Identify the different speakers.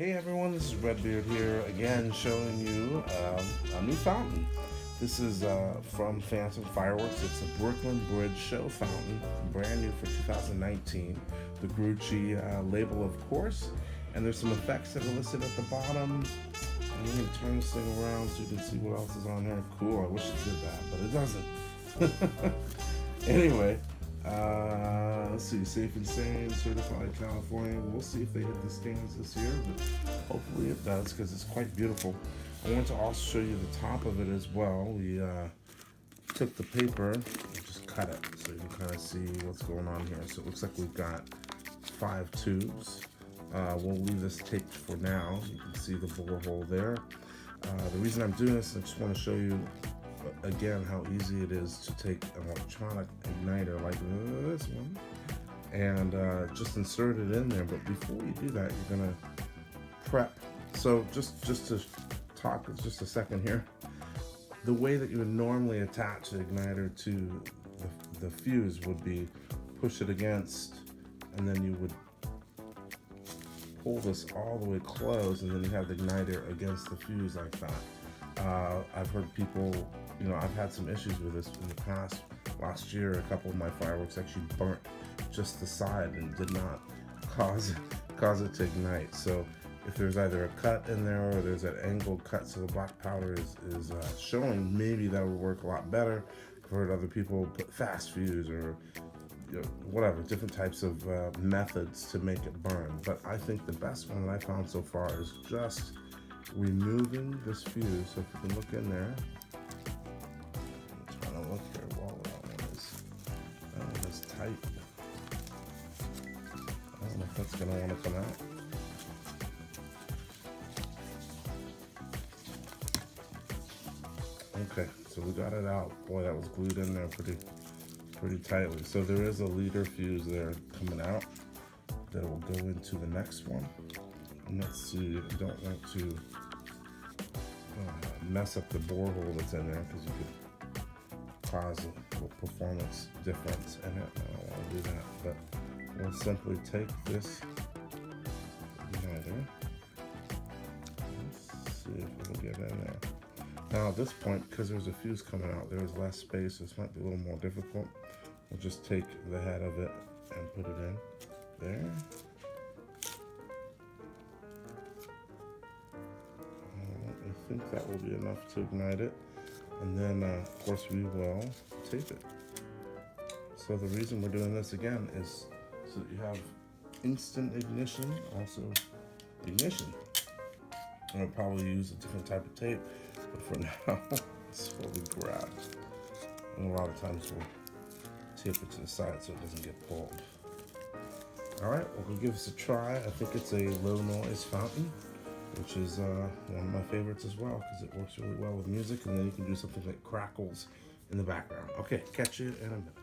Speaker 1: Hey everyone, this is Redbeard here again, showing you a new fountain. This is from Phantom Fireworks. It's a Brooklyn Bridge show fountain, brand new for 2019. The Grucci label, of course, and there's some effects that are listed at the bottom. I'm going to turn this thing around so you can see what else is on there. Cool, I wish it did that, but it doesn't. Anyway, let's see, Safe and Sane, certified California. We'll see if they hit the stands this year, but hopefully it does because it's quite beautiful. I want to also show you the top of it as well. We took the paper and just cut it so you can kind of see what's going on here. So it looks like we've got 5 tubes. We'll leave this taped for now. You can see the borehole there. The reason I'm doing this, I just want to show you again how easy it is to take an electronic igniter like this one and just insert it in there. But before you do that, you're gonna prep. So just to talk just a second here, the way that you would normally attach the igniter to the fuse would be push it against, and then you would pull this all the way closed, and then you have the igniter against the fuse like that. I've heard people, I've had some issues with this in the past. Last year, a couple of my fireworks actually burnt just the side and did not cause it to ignite. So if there's either a cut in there or there's an angled cut so the black powder is showing, maybe that would work a lot better. I've heard other people put fast fuse or whatever, different types of methods to make it burn. But I think the best one that I found so far is just removing this fuse. So if you can look in there, I'm trying to look here while that one is tight. I don't know if that's gonna want to come out. Okay, so we got it out. Boy, that was glued in there pretty tightly. So there is a leader fuse there coming out that will go into the next one. And let's see, I don't want to mess up the borehole that's in there because you could cause a performance difference in it. I don't want to do that, but we'll simply take this igniter. Let's see if we can get in there. Now at this point, because there's a fuse coming out, there's less space. This might be a little more difficult. We'll just take the head of it and put it in there. I think that will be enough to ignite it. And then, of course, we will tape it. So the reason we're doing this again is so that you have instant ignition, also ignition. And I'll probably use a different type of tape, but for now, this is what we grabbed. And a lot of times we'll tape it to the side so it doesn't get pulled. All right, we'll give this a try. I think it's a low noise fountain, which is one of my favorites as well because it works really well with music, and then you can do something like crackles in the background. Okay, catch you in a minute.